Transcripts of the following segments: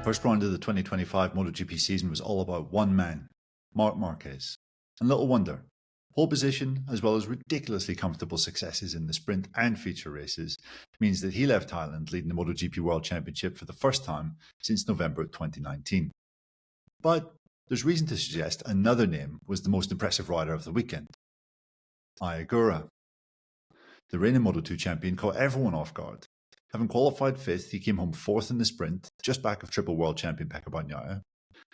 First round of the 2025 MotoGP season was all about one man, Marc Marquez. And little wonder, pole position as well as ridiculously comfortable successes in the sprint and feature races means that he left Thailand leading the MotoGP World Championship for the first time since November 2019. But there's reason to suggest another name was the most impressive rider of the weekend, Ogura. The reigning Moto2 champion caught everyone off guard. Having qualified fifth, he came home fourth in the sprint, just back of triple world champion Pecco Bagnaia.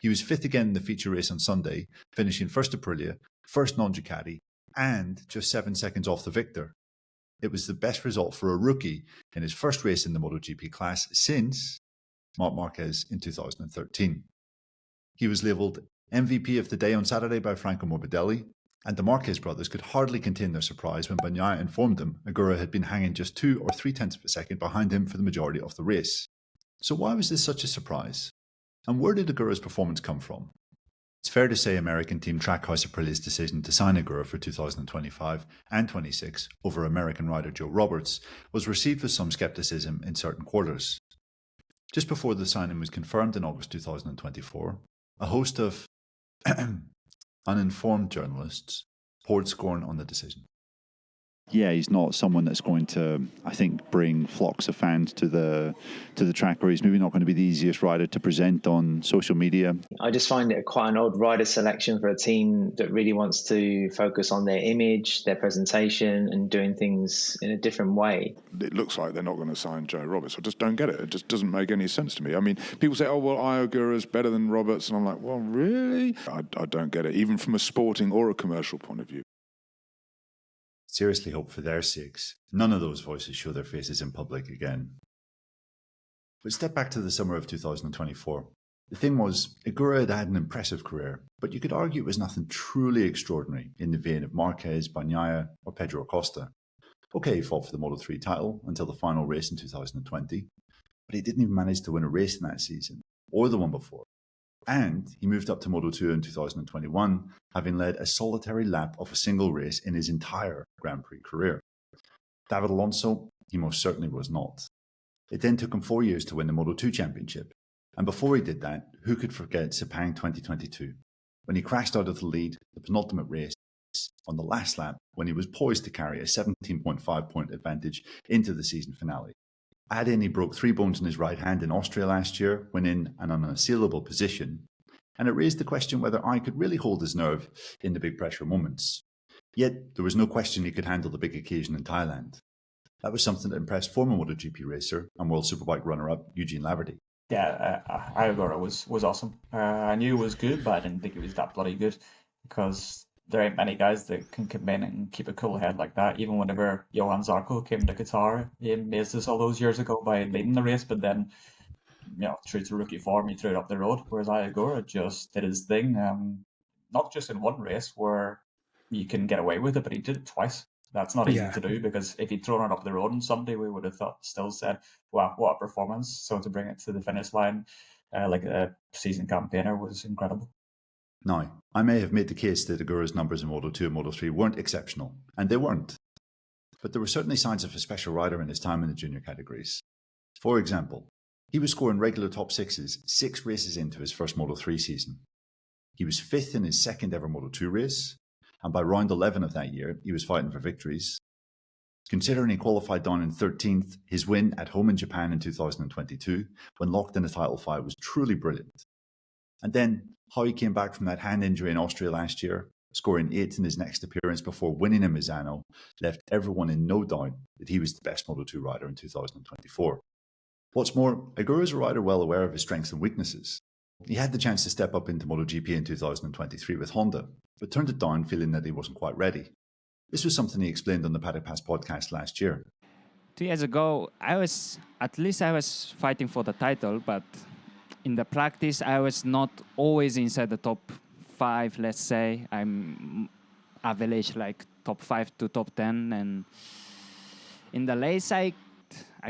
He was fifth again in the feature race on Sunday, finishing first Aprilia, first non-Ducati, and just 7 seconds off the victor. It was the best result for a rookie in his first race in the MotoGP class since Marc Marquez in 2013. He was labelled MVP of the day on Saturday by Franco Morbidelli, and the Marquez brothers could hardly contain their surprise when Bagnaia informed them Ogura had been hanging just 2 or 3 tenths of a second behind him for the majority of the race. So why was this such a surprise? And where did Ogura's performance come from? It's fair to say American team Trackhouse Aprilia's decision to sign Ogura for 2025 and 26 over American rider Joe Roberts was received with some scepticism in certain quarters. Just before the signing was confirmed in August 2024, a host of uninformed journalists poured scorn on the decision. Yeah, he's not someone that's going to, I think, bring flocks of fans to the track, or he's maybe not going to be the easiest rider to present on social media. I just find it quite an odd rider selection for a team that really wants to focus on their image, their presentation, and doing things in a different way. It looks like they're not going to sign Joe Roberts. I just don't get it. It just doesn't make any sense to me. I mean, people say, oh, well, Ogura is better than Roberts. And I'm like, well, really? I don't get it, even from a sporting or a commercial point of view. Seriously hope for their sakes none of those voices show their faces in public again. But step back to the summer of 2024. The thing was, Ogura had an impressive career, but you could argue it was nothing truly extraordinary in the vein of Marquez, Bagnaia or Pedro Acosta. Okay, he fought for the Moto3 title until the final race in 2020, but he didn't even manage to win a race in that season, or the one before. And he moved up to Moto2 in 2021, having led a solitary lap of a single race in his entire Grand Prix career. David Alonso, he most certainly was not. It then took him 4 years to win the Moto2 championship. And before he did that, who could forget Sepang 2022, when he crashed out of the lead, the penultimate race, on the last lap, when he was poised to carry a 17.5 point advantage into the season finale. Add in, he broke 3 bones in his right hand in Austria last year when in an unassailable position, and it raised the question whether I could really hold his nerve in the big pressure moments. Yet there was no question he could handle the big occasion in Thailand. That was something that impressed former MotoGP racer and World Superbike runner-up Eugene Laverty. Yeah, Ogura was awesome. I knew it was good, but I didn't think it was that bloody good, because there ain't many guys that can come in and keep a cool head like that. Even whenever Johan Zarco came to Qatar, he amazed us all those years ago by leading the race, but then, true to rookie form, he threw it up the road. Whereas Ogura just did his thing, not just in one race where you can get away with it, but he did it twice. That's not easy to do, because if he'd thrown it up the road on Sunday, we would have still said, wow, what a performance. So to bring it to the finish line like a season campaigner was incredible. Now, I may have made the case that Ogura's numbers in Moto2 and Moto3 weren't exceptional, and they weren't. But there were certainly signs of a special rider in his time in the junior categories. For example, he was scoring regular top sixes 6 races into his first Moto3 season. He was 5th in his second ever Moto2 race, and by round 11 of that year, he was fighting for victories. Considering he qualified down in 13th, his win at home in Japan in 2022, when locked in a title fight, was truly brilliant. And then, how he came back from that hand injury in Austria last year, scoring 8th in his next appearance before winning in Misano, left everyone in no doubt that he was the best Moto2 rider in 2024. What's more, Ogura is a rider well aware of his strengths and weaknesses. He had the chance to step up into MotoGP in 2023 with Honda, but turned it down feeling that he wasn't quite ready. This was something he explained on the Paddock Pass podcast last year. 2 years ago, I was fighting for the title, but in the practice, I was not always inside the top 5, let's say. I'm average like top 5 to top 10. And in the race, I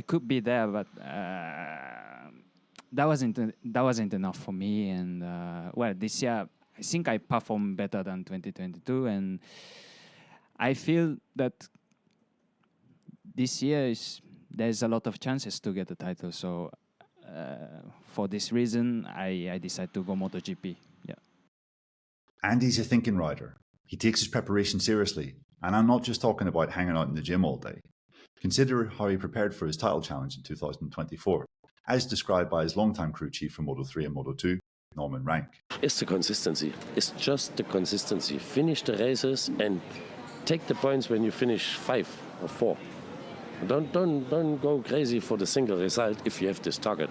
could be there, but that wasn't enough for me. And this year, I think I performed better than 2022. And I feel that this year there's a lot of chances to get the title. So for this reason, I decided to go MotoGP. Yeah. Andy's a thinking rider. He takes his preparation seriously, and I'm not just talking about hanging out in the gym all day. Consider how he prepared for his title challenge in 2024, as described by his longtime crew chief from Moto3 and Moto2, Norman Rank. It's the consistency. It's just the consistency. Finish the races and take the points when you finish 5 or 4. Don't go crazy for the single result if you have this target.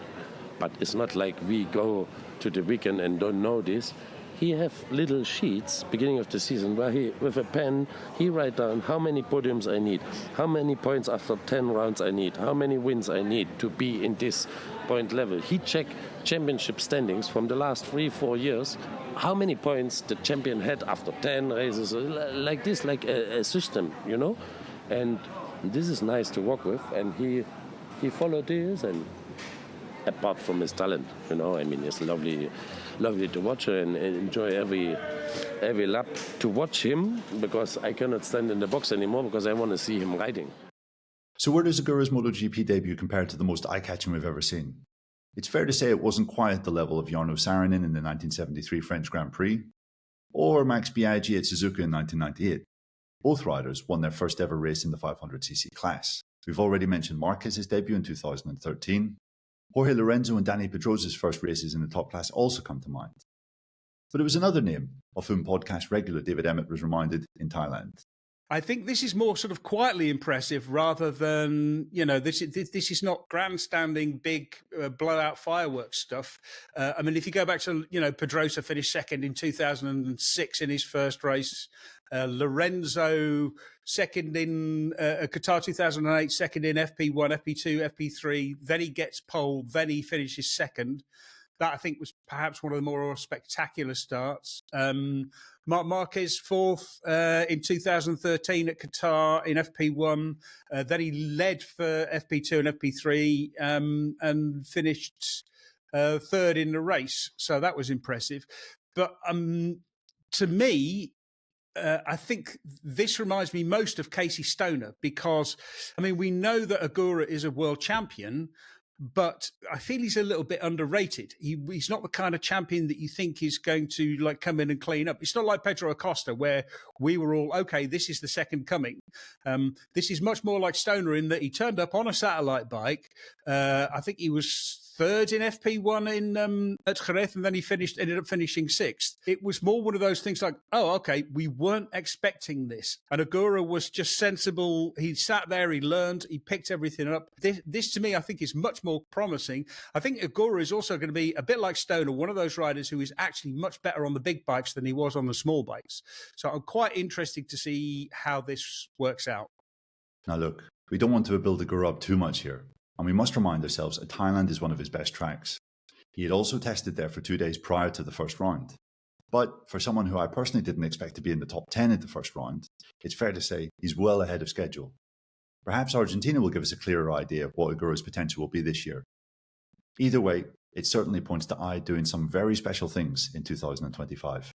But it's not like we go to the weekend and don't know this. He have little sheets beginning of the season where he, with a pen, he write down how many podiums I need, how many points after 10 rounds I need, how many wins I need to be in this point level. He check championship standings from the last 3-4 years, how many points the champion had after 10 races, like this, like a system, you know? And this is nice to work with, and he followed this, and apart from his talent, you know, I mean, it's lovely to watch and enjoy every lap to watch him, because I cannot stand in the box anymore because I want to see him riding. So where does Ogura's MotoGP debut compare to the most eye-catching we've ever seen? It's fair to say it wasn't quite at the level of Jarno Saarinen in the 1973 French Grand Prix, or Max Biaggi at Suzuka in 1998. Both riders won their first ever race in the 500cc class. We've already mentioned Marquez's debut in 2013. Jorge Lorenzo and Dani Pedrosa's first races in the top class also come to mind. But it was another name, of whom podcast regular David Emmett was reminded, in Thailand. I think this is more sort of quietly impressive rather than, this is not grandstanding, big blowout fireworks stuff. I mean, if you go back to, Pedrosa finished second in 2006 in his first race. Lorenzo second in Qatar 2008, second in FP1, FP2, FP3. Then he gets pole, then he finishes second. That, I think, was perhaps one of the more spectacular starts. Marquez fourth in 2013 at Qatar in FP1. Then he led for FP2 and FP3 and finished third in the race. So that was impressive. But to me, I think this reminds me most of Casey Stoner because, I mean, we know that Ogura is a world champion, but I feel he's a little bit underrated. He's not the kind of champion that you think is going to come in and clean up. It's not like Pedro Acosta, where we were all, okay, this is the second coming. This is much more like Stoner in that he turned up on a satellite bike. I think he was third in FP1 at Jerez, and then he ended up finishing sixth. It was more one of those things like, oh, okay, we weren't expecting this. And Ogura was just sensible. He sat there, he learned, he picked everything up. This to me, I think, is much more promising. I think Ogura is also going to be a bit like Stoner, one of those riders who is actually much better on the big bikes than he was on the small bikes. So I'm quite interested to see how this works out. Now look, we don't want to build Ogura up too much here. And we must remind ourselves that Thailand is one of his best tracks. He had also tested there for 2 days prior to the first round. But for someone who I personally didn't expect to be in the top 10 at the first round, it's fair to say he's well ahead of schedule. Perhaps Argentina will give us a clearer idea of what Ogura's potential will be this year. Either way, it certainly points to I doing some very special things in 2025.